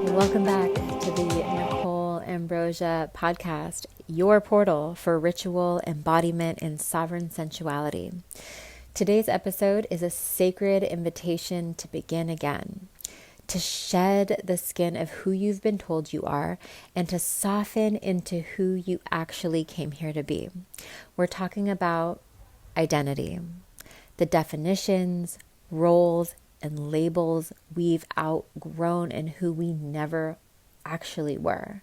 Welcome back to the Nicole Ambrosia Podcast, your portal for ritual, embodiment, and sovereign sensuality. Today's episode is a sacred invitation to begin again, to shed the skin of who you've been told you are, and to soften into who you actually came here to be. We're talking about identity, the definitions, roles, and labels we've outgrown and who we never actually were,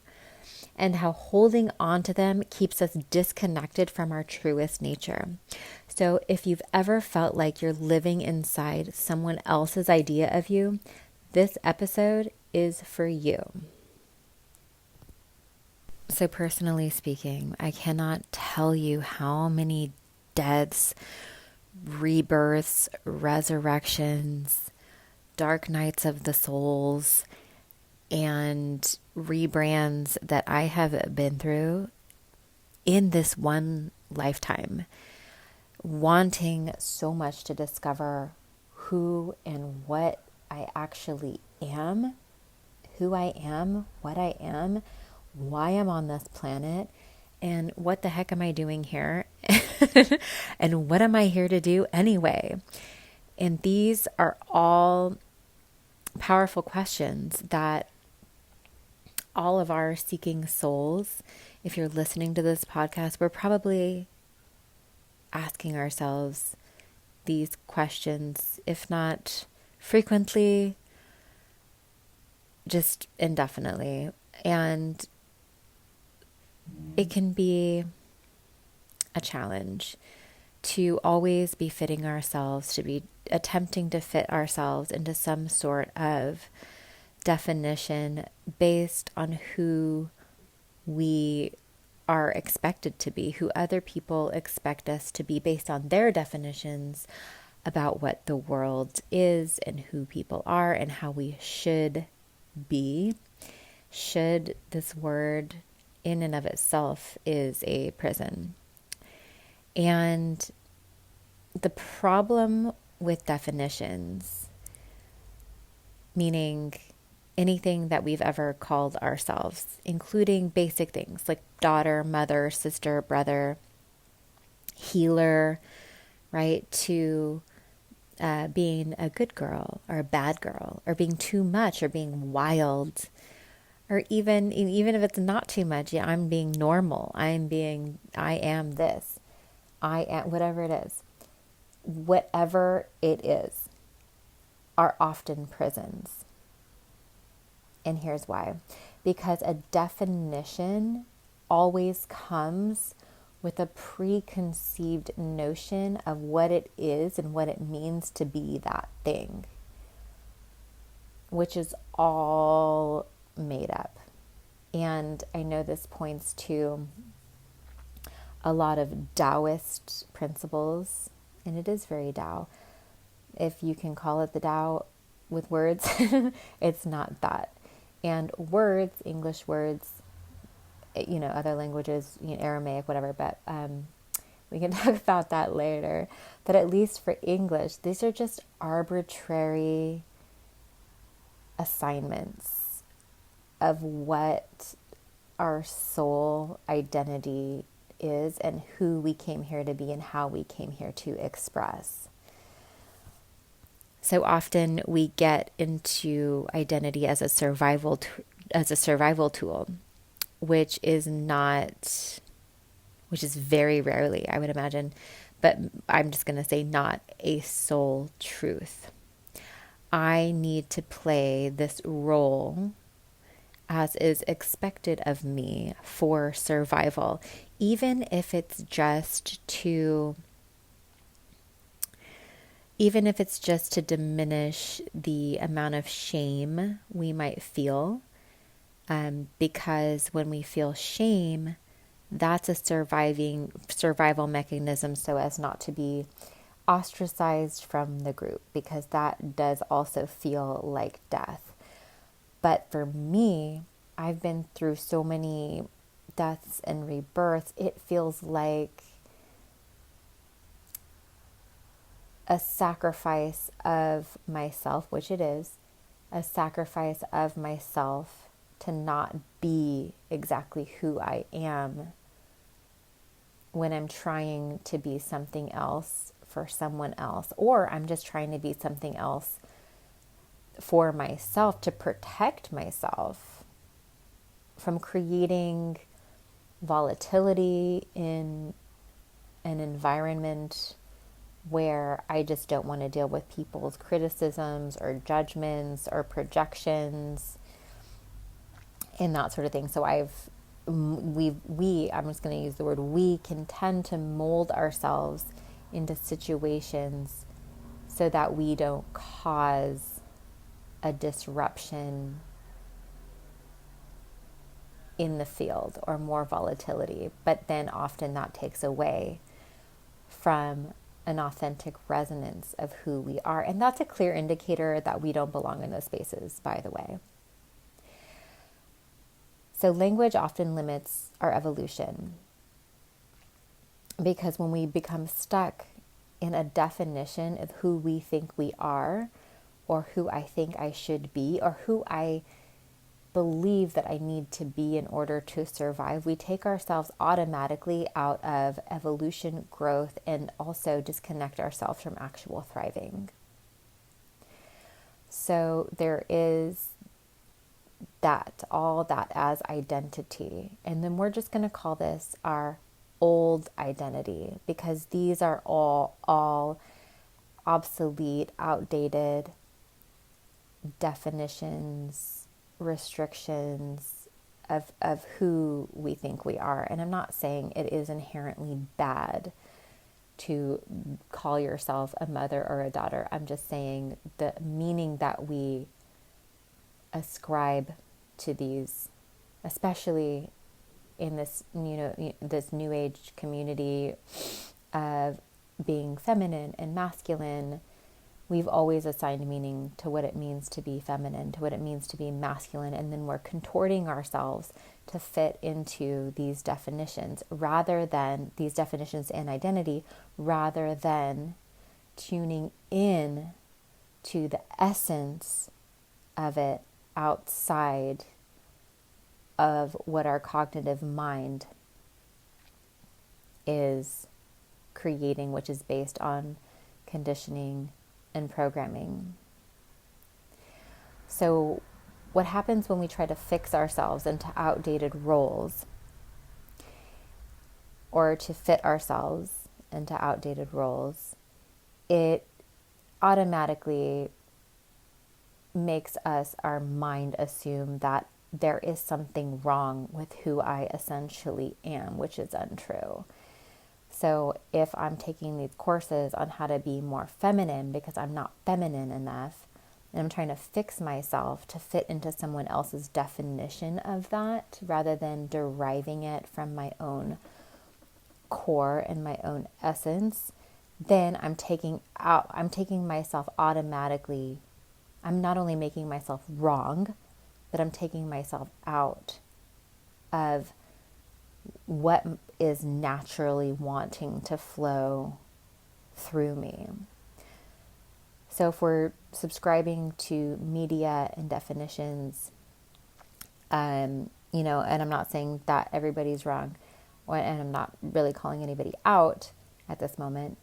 and how holding on to them keeps us disconnected from our truest nature. So if you've ever felt like you're living inside someone else's idea of you, this episode is for you. So personally speaking, I cannot tell you how many deaths, rebirths, resurrections, dark nights of the souls, and rebrands that I have been through in this one lifetime, wanting so much to discover who and what I actually am, who I am, what I am, why I'm on this planet, and what the heck am I doing here? And what am I here to do anyway? And these are all powerful questions that all of our seeking souls, if you're listening to this podcast, we're probably asking ourselves these questions, if not frequently, just indefinitely. And it can be a challenge to always be fitting ourselves, to be attempting to fit ourselves into some sort of definition based on who we are expected to be, who other people expect us to be based on their definitions about what the world is and who people are and how we should be. Should, this word in and of itself, is a prison. And the problem with definitions, meaning anything that we've ever called ourselves, including basic things like daughter, mother, sister, brother, healer, right, to being a good girl or a bad girl, or being too much or being wild, or even if it's not too much, yeah, I'm being normal, I am this, I am whatever it is. Whatever it is, are often prisons. And here's why. Because a definition always comes with a preconceived notion of what it is and what it means to be that thing, which is all made up. And I know this points to a lot of Taoist principles, and it is very Tao. If you can call it the Tao with words, it's not that. And words, English words, other languages, Aramaic, whatever, but we can talk about that later. But at least for English, these are just arbitrary assignments of what our soul identity is and who we came here to be and how we came here to express. So often we get into identity as a survival tool, which is very rarely, I would imagine, but I'm just going to say not a soul truth. I need to play this role as is expected of me for survival, even if it's just to diminish the amount of shame we might feel, because when we feel shame, that's a survival mechanism so as not to be ostracized from the group, because that does also feel like death. But for me, I've been through so many deaths and rebirths, it feels like a sacrifice of myself, which it is, a sacrifice of myself to not be exactly who I am when I'm trying to be something else for someone else, or I'm just trying to be something else for myself to protect myself from creating volatility in an environment where I just don't want to deal with people's criticisms or judgments or projections and that sort of thing. So I'm just going to use the word we, can tend to mold ourselves into situations so that we don't cause a disruption in the field or more volatility. But then often that takes away from an authentic resonance of who we are. And that's a clear indicator that we don't belong in those spaces, by the way. So language often limits our evolution, because when we become stuck in a definition of who we think we are, or who I think I should be, or who I believe that I need to be in order to survive, we take ourselves automatically out of evolution, growth, and also disconnect ourselves from actual thriving. So there is all that as identity. And then we're just going to call this our old identity, because these are all obsolete, outdated definitions, restrictions of who we think we are. And I'm not saying it is inherently bad to call yourself a mother or a daughter. I'm just saying the meaning that we ascribe to these, especially in this, this new age community of being feminine and masculine, we've always assigned meaning to what it means to be feminine, to what it means to be masculine, and then we're contorting ourselves to fit into these definitions these definitions and identity, rather than tuning in to the essence of it outside of what our cognitive mind is creating, which is based on conditioning and programming. So what happens when we try to fix ourselves into outdated roles, or to fit ourselves into outdated roles, it automatically makes our mind assume that there is something wrong with who I essentially am, which is untrue. So if I'm taking these courses on how to be more feminine because I'm not feminine enough, and I'm trying to fix myself to fit into someone else's definition of that, rather than deriving it from my own core and my own essence, then I'm taking myself automatically. I'm not only making myself wrong, but I'm taking myself out of what is naturally wanting to flow through me. So if we're subscribing to media and definitions, and I'm not saying that everybody's wrong, and I'm not really calling anybody out at this moment,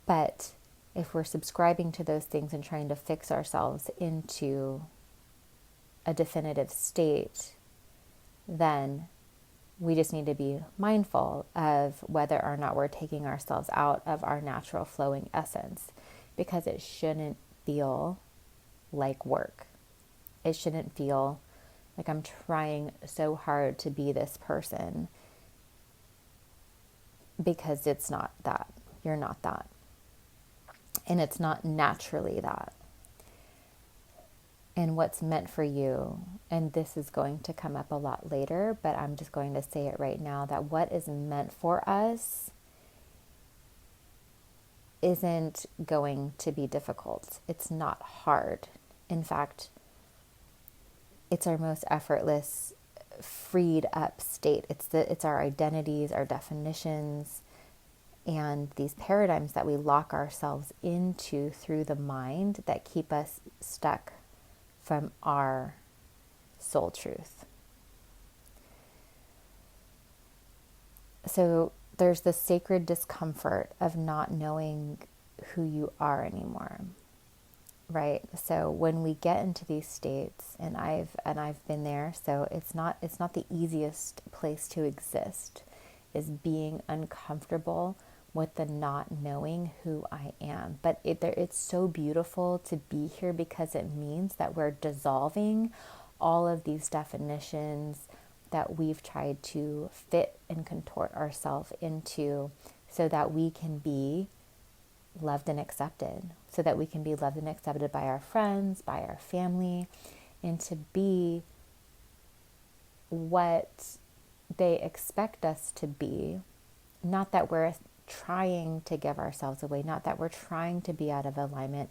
but if we're subscribing to those things and trying to fix ourselves into a definitive state, then we just need to be mindful of whether or not we're taking ourselves out of our natural flowing essence, because it shouldn't feel like work. It shouldn't feel like I'm trying so hard to be this person, because it's not that. You're not that. And it's not naturally that. And what's meant for you, and this is going to come up a lot later, but I'm just going to say it right now, that what is meant for us isn't going to be difficult. It's not hard. In fact, it's our most effortless, freed up state. It's our identities, our definitions, and these paradigms that we lock ourselves into through the mind that keep us stuck from our soul truth. So there's the sacred discomfort of not knowing who you are anymore, right? So when we get into these states, and I've been there, so it's not the easiest place to exist, is being uncomfortable with the not knowing who I am. But it's so beautiful to be here, because it means that we're dissolving all of these definitions that we've tried to fit and contort ourselves into, so that we can be loved and accepted, so that we can be loved and accepted by our friends, by our family, and to be what they expect us to be. Not that we're trying to give ourselves away, not that we're trying to be out of alignment,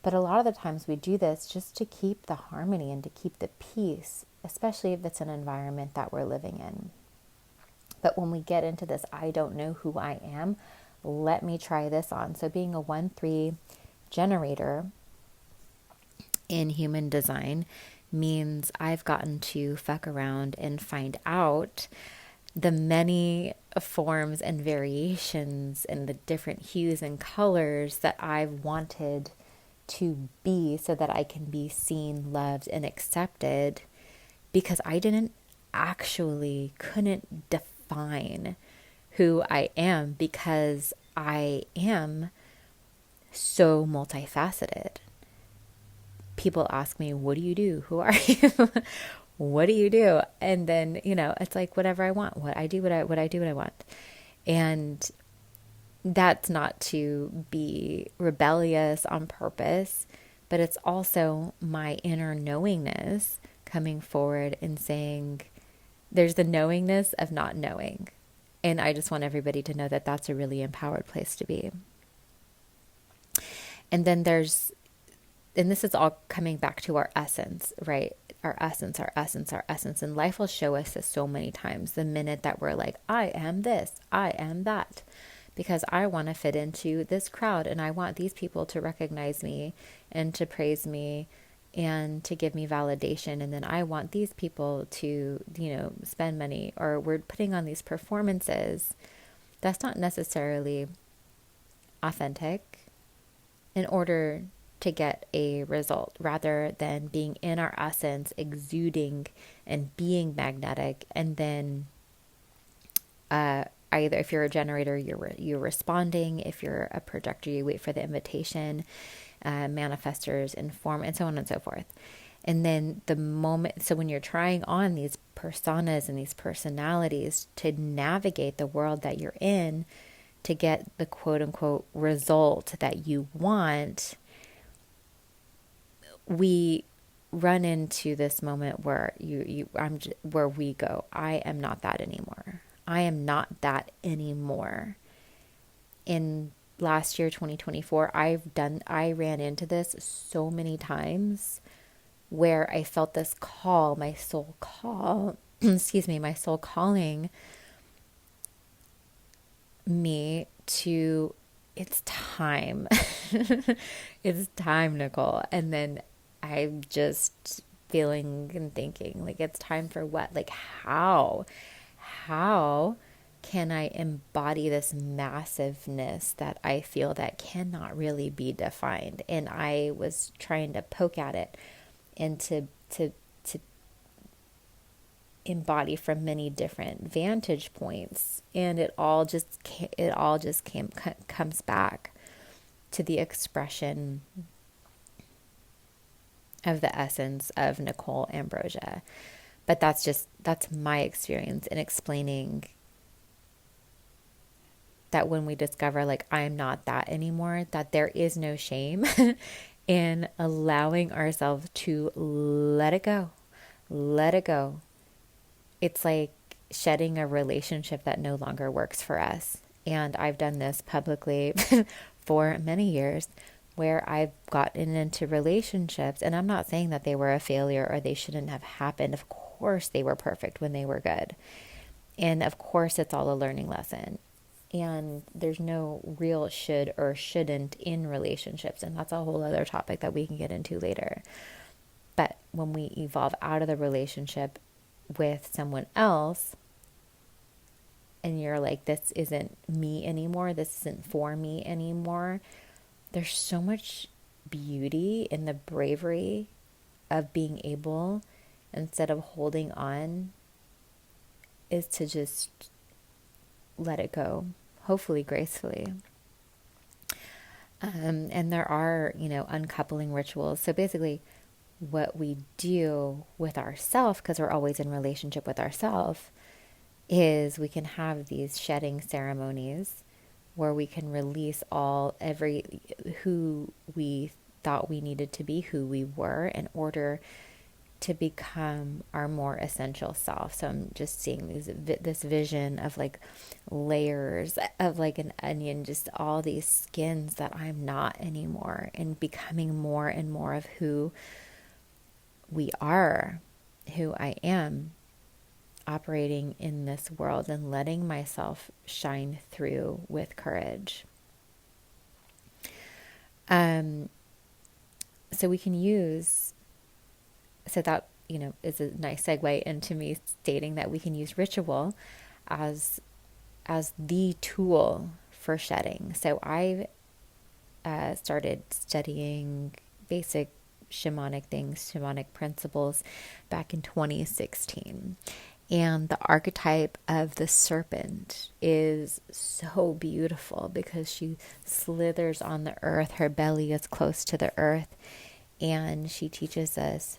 but a lot of the times we do this just to keep the harmony and to keep the peace, especially if it's an environment that we're living in. But when we get into this, I don't know who I am, let me try this on. So being a 1-3 generator in human design means I've gotten to fuck around and find out the many forms and variations and the different hues and colors that I've wanted to be, so that I can be seen, loved, and accepted, because I couldn't define who I am, because I am so multifaceted. People ask me, what do you do? Who are you? What do you do? And then, it's like whatever I want, what I do what I want. And that's not to be rebellious on purpose, but it's also my inner knowingness coming forward and saying, there's the knowingness of not knowing. And I just want everybody to know that that's a really empowered place to be. And then and this is all coming back to our essence, right? Our essence. And life will show us this so many times. The minute that we're like, I am this, I am that, because I want to fit into this crowd, and I want these people to recognize me and to praise me and to give me validation. And then I want these people to, spend money, or we're putting on these performances. That's not necessarily authentic in order to get a result, rather than being in our essence, exuding and being magnetic. And then either if you're a generator, you're responding. If you're a projector, you wait for the invitation. Manifestors inform, and so on and so forth. And then the moment, so when you're trying on these personas and these personalities to navigate the world that you're in, to get the quote unquote result that you want, we run into this moment where where we go, I am not that anymore. I am not that anymore. In last year, 2024, I ran into this so many times, where I felt this call, my soul call, my soul calling me to, it's time. It's time, Nicole. And then I'm just feeling and thinking, like, it's time for what? Like, how can I embody this massiveness that I feel that cannot really be defined? And I was trying to poke at it and to embody from many different vantage points, and it all just comes back to the expression of the essence of Nicole Ambrosia. But that's my experience in explaining that when we discover, like, I'm not that anymore, that there is no shame in allowing ourselves to let it go. Let it go. It's like shedding a relationship that no longer works for us. And I've done this publicly for many years, where I've gotten into relationships, and I'm not saying that they were a failure or they shouldn't have happened. Of course they were perfect when they were good. And of course it's all a learning lesson. And there's no real should or shouldn't in relationships. And that's a whole other topic that we can get into later. when we evolve out of the relationship with someone else, and you're like, this isn't me anymore, this isn't for me anymore, there's so much beauty in the bravery of being able, instead of holding on, is to just let it go, hopefully gracefully. And there are, uncoupling rituals. So basically, what we do with ourselves, because we're always in relationship with ourselves, is we can have these shedding ceremonies where we can release who we thought we needed to be, who we were, in order to become our more essential self. So I'm just seeing this vision of like layers of like an onion, just all these skins that I'm not anymore, and becoming more and more of who we are, who I am, operating in this world, and letting myself shine through with courage. So we can use, so that, is a nice segue into me stating that we can use ritual as the tool for shedding. So I started studying basic shamanic things, shamanic principles, back in 2016. And the archetype of the serpent is so beautiful because she slithers on the earth. Her belly is close to the earth. And she teaches us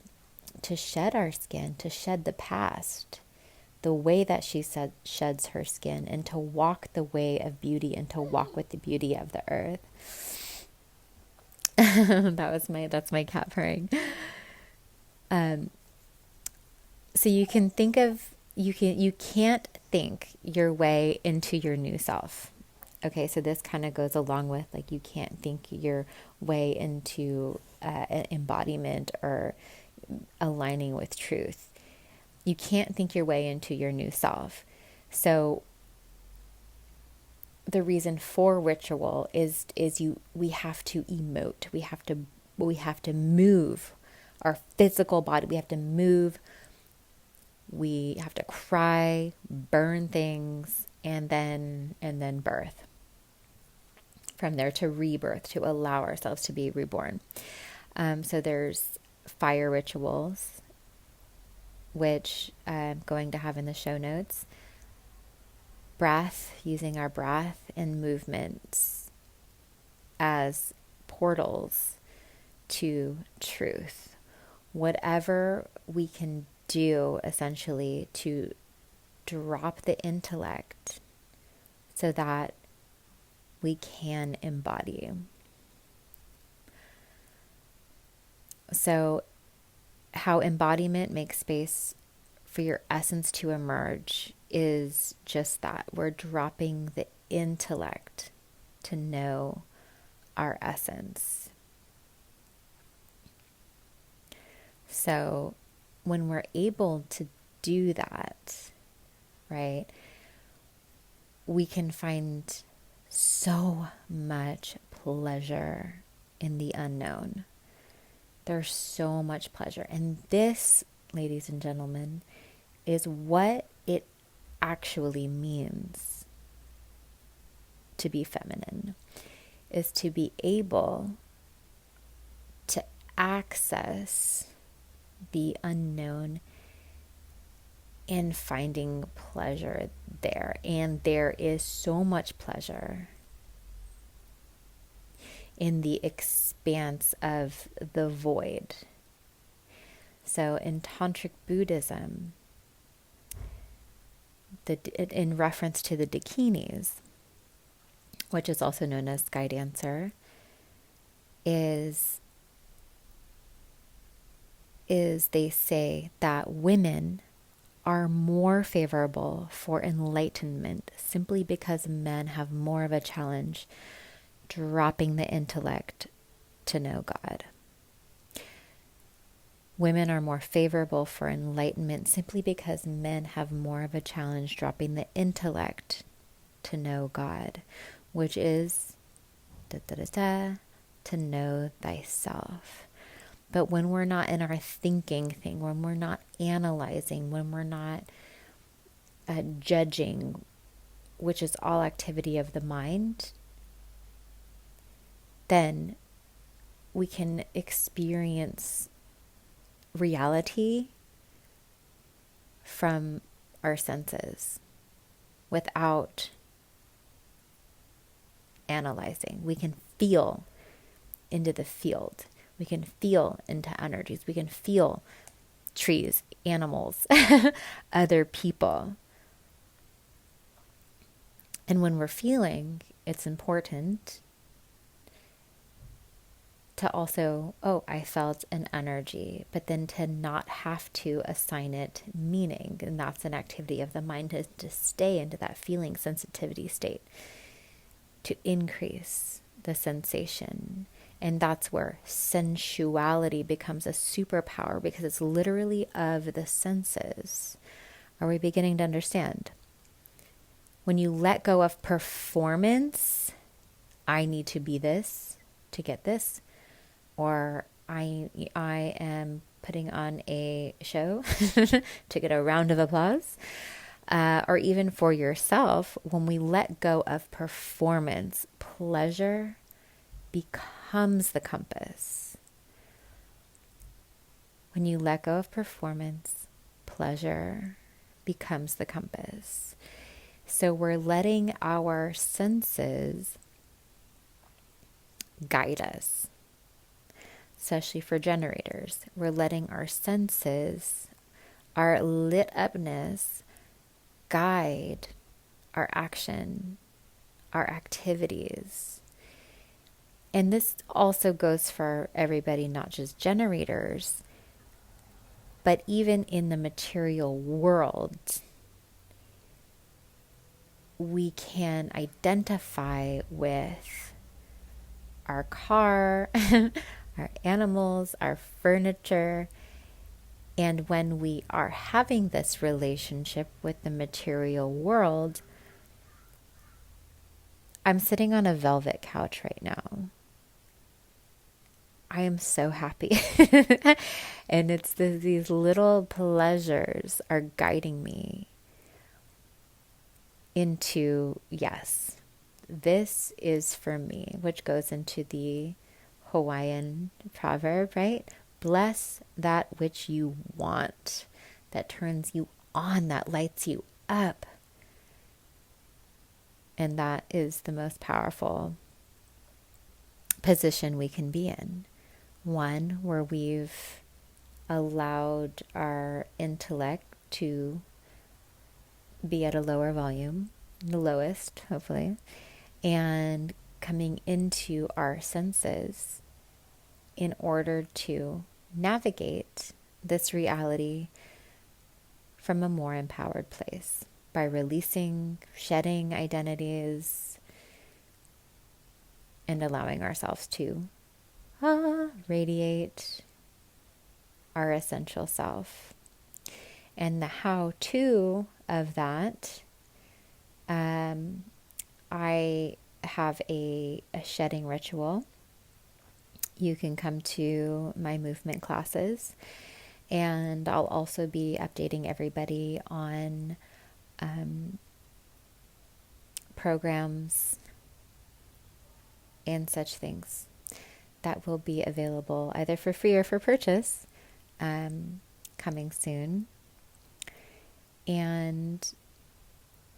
to shed our skin, to shed the past, the way that she sheds her skin, and to walk the way of beauty, and to walk with the beauty of the earth. That's my cat purring. So you can think of, you can't think your way into your new self. Okay, so this kind of goes along with, like, you can't think your way into an embodiment or aligning with truth. You can't think your way into your new self. So the reason for ritual is we have to emote. We have to move our physical body. We have to move. We have to cry, burn things, and then birth. From there to rebirth, to allow ourselves to be reborn. So there's fire rituals, which I'm going to have in the show notes. Breath, using our breath and movements as portals to truth. Whatever we can do, essentially, to drop the intellect so that we can embody. So how embodiment makes space for your essence to emerge is just that. We're dropping the intellect to know our essence. So when we're able to do that, right, we can find so much pleasure in the unknown. There's so much pleasure. And this, ladies and gentlemen, is what it actually means to be feminine, is to be able to access the unknown and finding pleasure there. And there is so much pleasure in the expanse of the void. So in Tantric Buddhism, in reference to the Dakinis, which is also known as Sky Dancer, is they say that women are more favorable for enlightenment simply because men have more of a challenge dropping the intellect to know God. Women are more favorable for enlightenment simply because men have more of a challenge dropping the intellect to know God, which is to know thyself. But when we're not in our thinking thing, when we're not analyzing, when we're not judging, which is all activity of the mind, then we can experience reality from our senses without analyzing. We can feel into the field. We can feel into energies. We can feel trees, animals, other people. And when we're feeling, it's important to also, I felt an energy, but then to not have to assign it meaning. And that's an activity of the mind, to stay into that feeling sensitivity state, to increase the sensation. And that's where sensuality becomes a superpower, because it's literally of the senses. Are we beginning to understand? When you let go of performance, I need to be this to get this, or I am putting on a show to get a round of applause, or even for yourself, when we let go of performance, pleasure becomes the compass. When you let go of performance, pleasure becomes the compass. So we're letting our senses guide us, especially for generators. We're letting our senses, our lit upness, guide our action, our activities. And this also goes for everybody, not just generators, but even in the material world. We can identify with our car, our animals, our furniture. And when we are having this relationship with the material world, I'm sitting on a velvet couch right now. I am so happy. And it's these little pleasures are guiding me into, yes, this is for me, which goes into the Hawaiian proverb, right? Bless that which you want, that turns you on, that lights you up. And that is the most powerful position we can be in. One where we've allowed our intellect to be at a lower volume, the lowest, hopefully, and coming into our senses in order to navigate this reality from a more empowered place by releasing, shedding identities, and allowing ourselves to radiate our essential self. And the how-to of that, I have a shedding ritual. You can come to my movement classes, and I'll also be updating everybody on programs and such things that will be available either for free or for purchase coming soon. And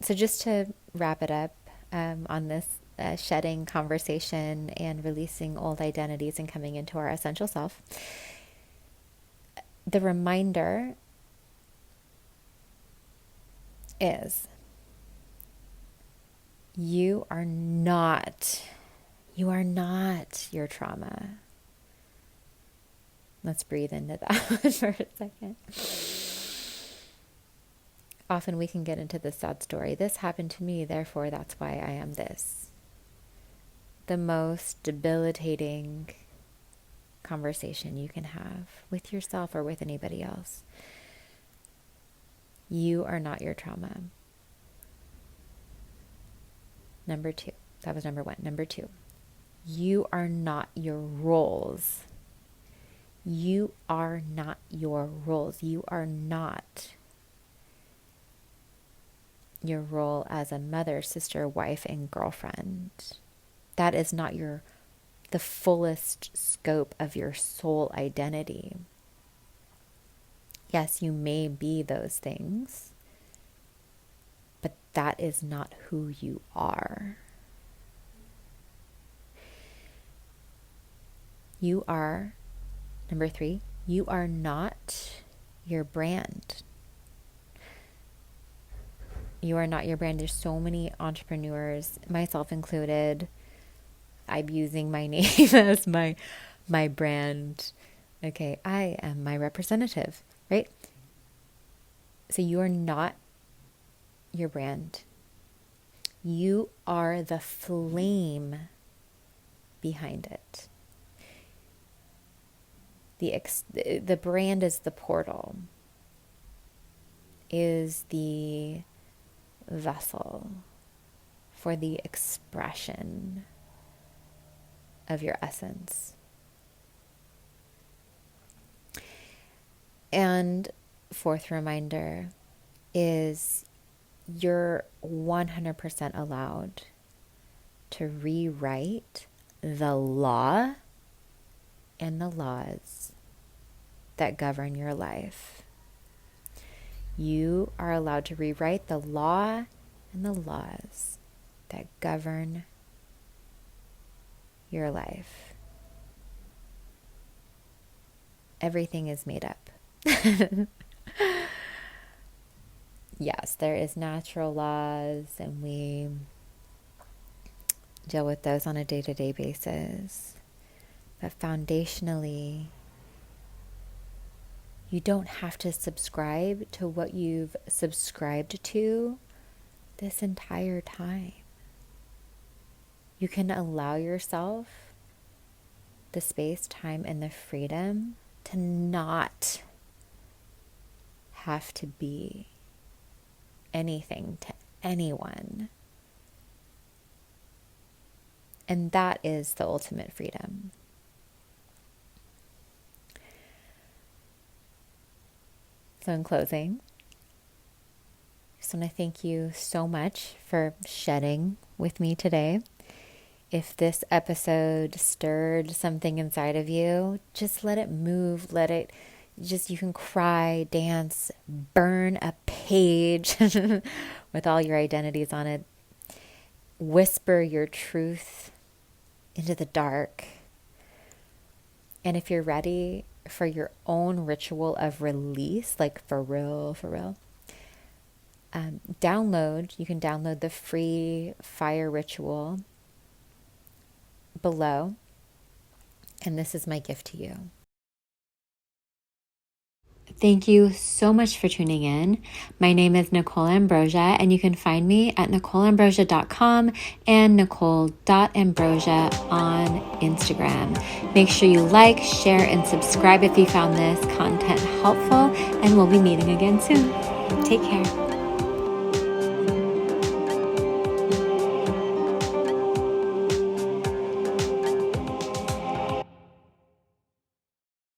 so just to wrap it up on this shedding conversation and releasing old identities and coming into our essential self, the reminder is you are not your trauma. Let's breathe into that for a second. Often we can get into the sad story. This happened to me, therefore that's why I am this. The most debilitating conversation you can have with yourself or with anybody else. You are not your trauma. Number two. That was number one. Number two. You are not your roles. You are not your roles. You are not your role as a mother, sister, wife, and girlfriend. That is not the fullest scope of your soul identity. Yes, you may be those things, but that is not who you are. You are, number 3, you are not your brand. You are not your brand. There's so many entrepreneurs, myself included. I'm using my name as my brand. Okay, I am my representative, right? So you are not your brand. You are the flame behind it. The brand is the portal, is the vessel for the expression of your essence. And 4th reminder is you're 100% allowed to rewrite the law and the laws that govern your life. You are allowed to rewrite the law and the laws that govern your life. Everything is made up. Yes, there is natural laws, and we deal with those on a day-to-day basis. But foundationally, you don't have to subscribe to what you've subscribed to this entire time. You can allow yourself the space, time, and the freedom to not have to be anything to anyone. And that is the ultimate freedom. So in closing, I just want to thank you so much for shedding with me today. If this episode stirred something inside of you, just let it move. You can cry, dance, burn a page with all your identities on it. Whisper your truth into the dark. And if you're ready for your own ritual of release, like for real, you can download the free fire ritual below. And this is my gift to you. Thank you so much for tuning in. My name is Nicole Ambrosia, and you can find me at NicoleAmbrosia.com and Nicole.Ambrosia on Instagram. Make sure you like, share, and subscribe if you found this content helpful, and we'll be meeting again soon. Take care.